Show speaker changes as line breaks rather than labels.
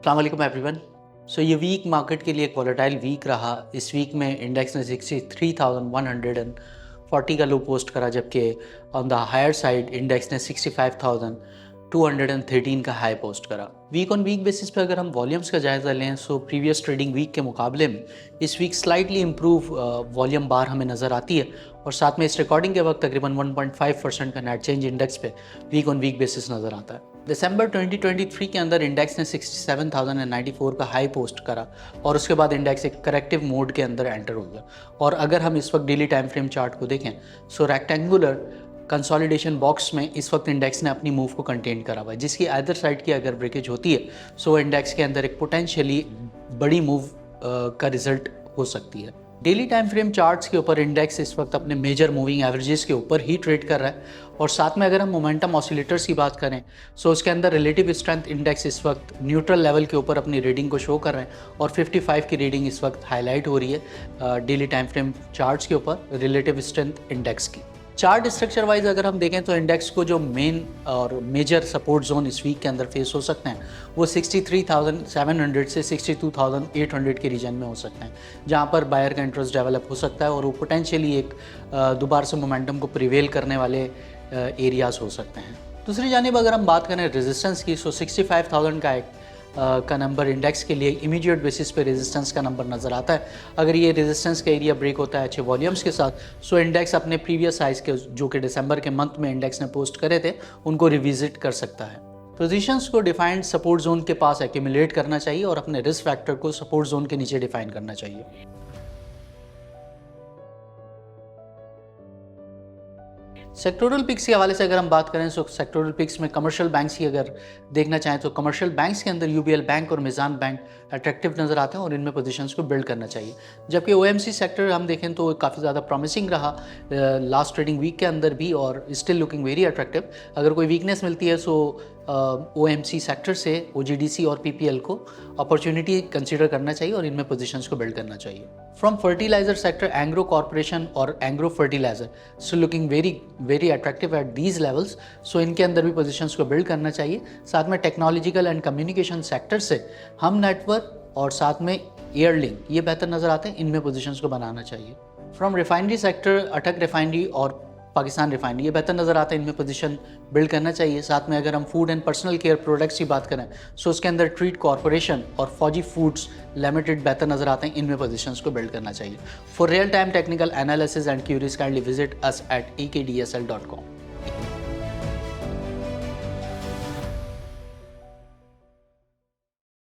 अस्सलाम वालेकुम एवरीवन। ये वीक मार्केट के लिए एक वॉलेटाइल वीक रहा। इस वीक में इंडेक्स ने 63,140 का लो पोस्ट करा, जबकि on the higher side index ने 65,213 का हाई पोस्ट करा। वीक ऑन वीक बेसिस पे अगर हम वॉल्यूम्स का जायज़ा लें प्रीवियस ट्रेडिंग वीक के मुकाबले में इस वीक स्लाइटली इम्प्रूव वॉल्यूम बार हमें नज़र आती है और साथ में इस रिकॉर्डिंग के वक्त तकरीबन 1.5% का नेट चेंज इंडेक्स पे वीक ऑन वीक बेसिस नज़र आता है। दिसंबर 2023 के अंदर इंडेक्स ने 67,094 का हाई पोस्ट करा और उसके बाद इंडेक्स एक करेक्टिव मोड के अंदर एंटर हो गया। और अगर हम इस वक्त डेली टाइम फ्रेम चार्ट को देखें रेक्टेंगुलर कंसोलिडेशन बॉक्स में इस वक्त इंडेक्स ने अपनी मूव को कंटेन करा हुआ है, जिसकी अदर साइड की अगर ब्रेकेज होती है इंडेक्स के अंदर एक पोटेंशियली बड़ी मूव का रिजल्ट हो सकती है। डेली टाइम फ्रेम चार्ट्स के ऊपर इंडेक्स इस वक्त अपने मेजर मूविंग एवरेजेस के ऊपर ही ट्रेड कर रहा है और साथ में अगर हम मोमेंटम ऑसिलेटर्स की बात करें उसके अंदर रिलेटिव स्ट्रेंथ इंडेक्स इस वक्त न्यूट्रल लेवल के ऊपर अपनी रीडिंग को शो कर रहे हैं और 55 की रीडिंग इस वक्त हाईलाइट हो रही है डेली टाइम फ्रेम चार्ट्स के ऊपर रिलेटिव स्ट्रेंथ इंडेक्स की। चार्ट स्ट्रक्चर वाइज अगर हम देखें तो इंडेक्स को जो मेन और मेजर सपोर्ट जोन इस वीक के अंदर फेस हो सकते हैं वो 63,700 से 62,800 के रीजन में हो सकते हैं, जहां पर बायर का इंटरेस्ट डेवलप हो सकता है और वो पोटेंशियली एक दोबारा से मोमेंटम को प्रिवेल करने वाले एरियाज हो सकते हैं। दूसरी जानिब अगर हम बात करें रेजिस्टेंस की 65,000 का नंबर इंडेक्स के लिए इमीडिएट बेसिस पे रेजिस्टेंस का नंबर नज़र आता है। अगर ये रेजिस्टेंस का एरिया ब्रेक होता है अच्छे वॉल्यूम्स के साथ इंडेक्स अपने प्रीवियस साइज के जो कि दिसंबर के मंथ में इंडेक्स ने पोस्ट करे थे उनको रिविजिट कर सकता है। पोजीशंस को डिफाइंड सपोर्ट जोन के पास एक्यूमुलेट करना चाहिए और अपने रिस्क फैक्टर को सपोर्ट जोन के नीचे डिफाइन करना चाहिए। सेक्टोरल पिक्स के हवाले से अगर हम बात करें सेक्टोरल पिक्स में कमर्शियल बैंक्स की अगर देखना चाहें तो कमर्शियल बैंक्स के अंदर यूबीएल बैंक और मिज़ान बैंक अट्रैक्टिव नज़र आते हैं और इनमें पोजीशंस को बिल्ड करना चाहिए। जबकि ओएमसी सेक्टर हम देखें तो काफ़ी ज़्यादा प्रॉमिसिंग रहा लास्ट ट्रेडिंग वीक के अंदर भी और स्टिल लुकिंग वेरी अट्रैक्टिव। अगर कोई वीकनेस मिलती है ओएमसी सेक्टर से ओजीडीसी और पीपीएल को अपॉर्चुनिटी कंसीडर करना चाहिए और इनमें पोजीशंस को बिल्ड करना चाहिए। From fertiliser sector Engro corporation और Engro fertiliser looking very attractive at these levels, इनके अंदर भी पोजीशंस को बिल्ड करना चाहिए। साथ में टेक्नोलॉजिकल एंड कम्युनिकेशन सेक्टर से हम नेटवर्क और साथ में एयरलिंक ये बेहतर नज़र आते हैं, इनमें पोजीशंस को बनाना चाहिए। फ्रॉम रिफाइनरी सेक्टर अटक रिफाइनरी और पाकिस्तान रिफाइनरी ये बेहतर नज़र आता है, इनमें पोजीशन बिल्ड करना चाहिए। साथ में अगर हम food and personal care products की बात करें उसके अंदर ट्रीट कॉर्पोरेशन और फौजी फूड्स लिमिटेड बेहतर नज़र आते हैं, इनमें पोजीशंस को बिल्ड करना चाहिए। For real time technical analysis and queries kindly visit us at ekdsl.com।